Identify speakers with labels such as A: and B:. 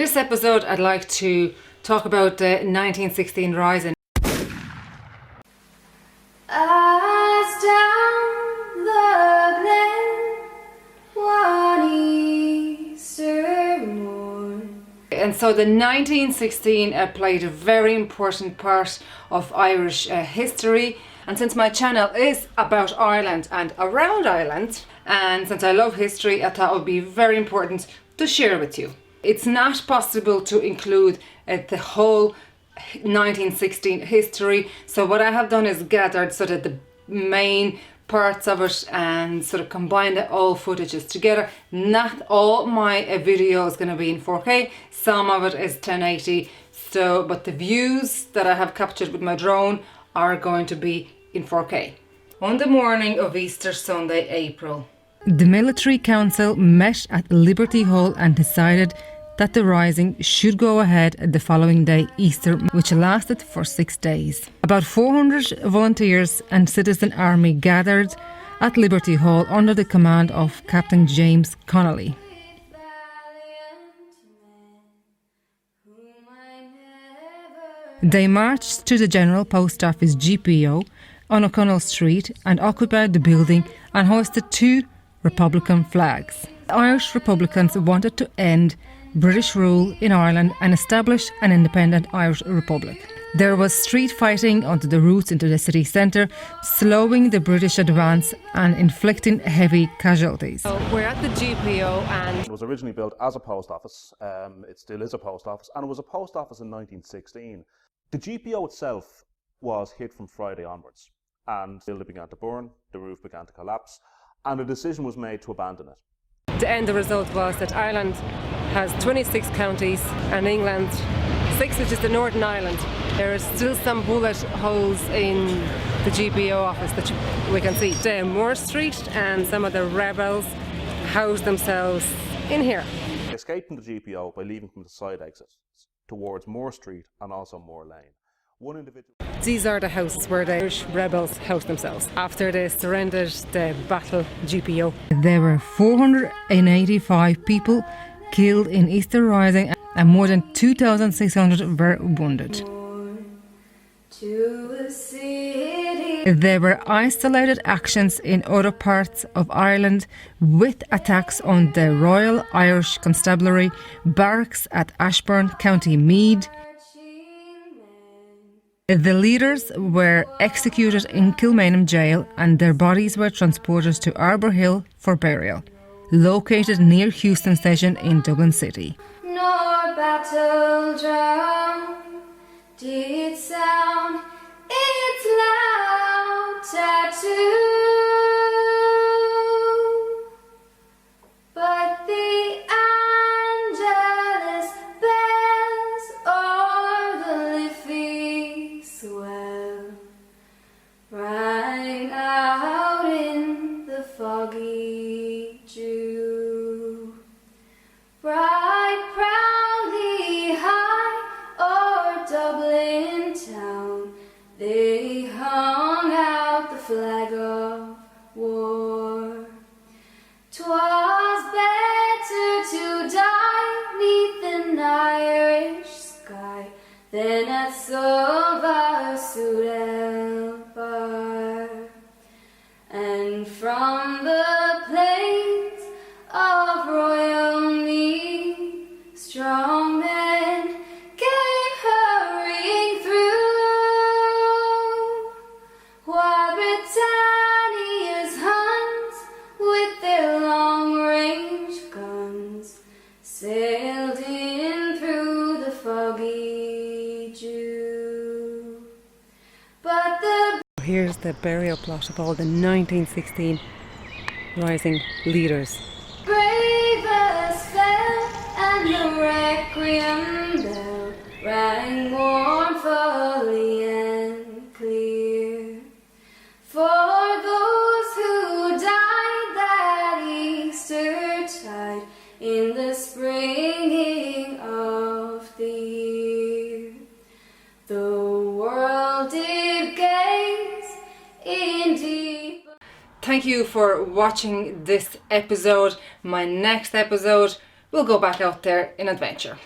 A: this episode, I'd like to talk about the 1916 rising.
B: As down the glen one Easter morn.
A: And so the 1916 played a very important part of Irish history. And since my channel is about Ireland and around Ireland, and since I love history, I thought it would be very important to share with you. It's not possible to include the whole 1916 history, so what I have done is gathered sort of the main parts of it and sort of combined all footages together. Not all my video is going to be in 4K, some of it is 1080, so but the views that I have captured with my drone are going to be in 4K. On the morning of Easter Sunday, April, the military council met at Liberty Hall and decided that the rising should go ahead the following day, Easter, which lasted for 6 days. About 400 volunteers and citizen army gathered at Liberty Hall under the command of Captain James Connolly. They marched to the General Post Office GPO on O'Connell Street and occupied the building and hoisted 2 Republican flags. The Irish Republicans wanted to end British rule in Ireland and establish an independent Irish Republic. There was street fighting onto the routes into the city centre, slowing the British advance and inflicting heavy casualties. So we're at the GPO and
C: it was originally built as a post office. It still is a post office, and it was a post office in 1916. The GPO itself was hit from Friday onwards, and the building began to burn, the roof began to collapse, and a decision was made to abandon it.
A: the end result was that Ireland has 26 counties and England 6, which is the Northern Ireland. There are still some bullet holes in the GPO office that we can see. The Moore Street and some of the rebels house themselves in here.
C: They escaped from the GPO by leaving from the side exits towards Moore Street and also Moore Lane. One individual.
A: These are the houses where the Irish rebels housed themselves after they surrendered the battle GPO. There were 485 people killed in Easter Rising and more than 2,600 were wounded. There were isolated actions in other parts of Ireland with attacks on the Royal Irish Constabulary barracks at Ashbourne, County Meath. The leaders were executed in Kilmainham jail and their bodies were transported to Arbour Hill for burial, located near Houston Station in Dublin City.
B: Nor battle drum did sound its loud tattoo, but the Angelus bells o'er the Liffey swell rang out in the foggy dew. Right proudly high o'er Dublin town they hung out the flag of war. 'Twas better to die 'neath an Irish sky than at Silver-Suit Elbar. And from the plains of Royal Meath, strong men came hurrying through, while Britannia's Huns, with their long-range guns, sailed in through the foggy dew. But the
A: Here's the burial plot of all the 1916 rising leaders.
B: bravest fell, and the requiem bell rang mournfully and clear for those who died that Easter tide in the springing of the year. The world did gaze in deep.
A: Thank you for watching this episode. My next episode, we'll go back out there in adventure.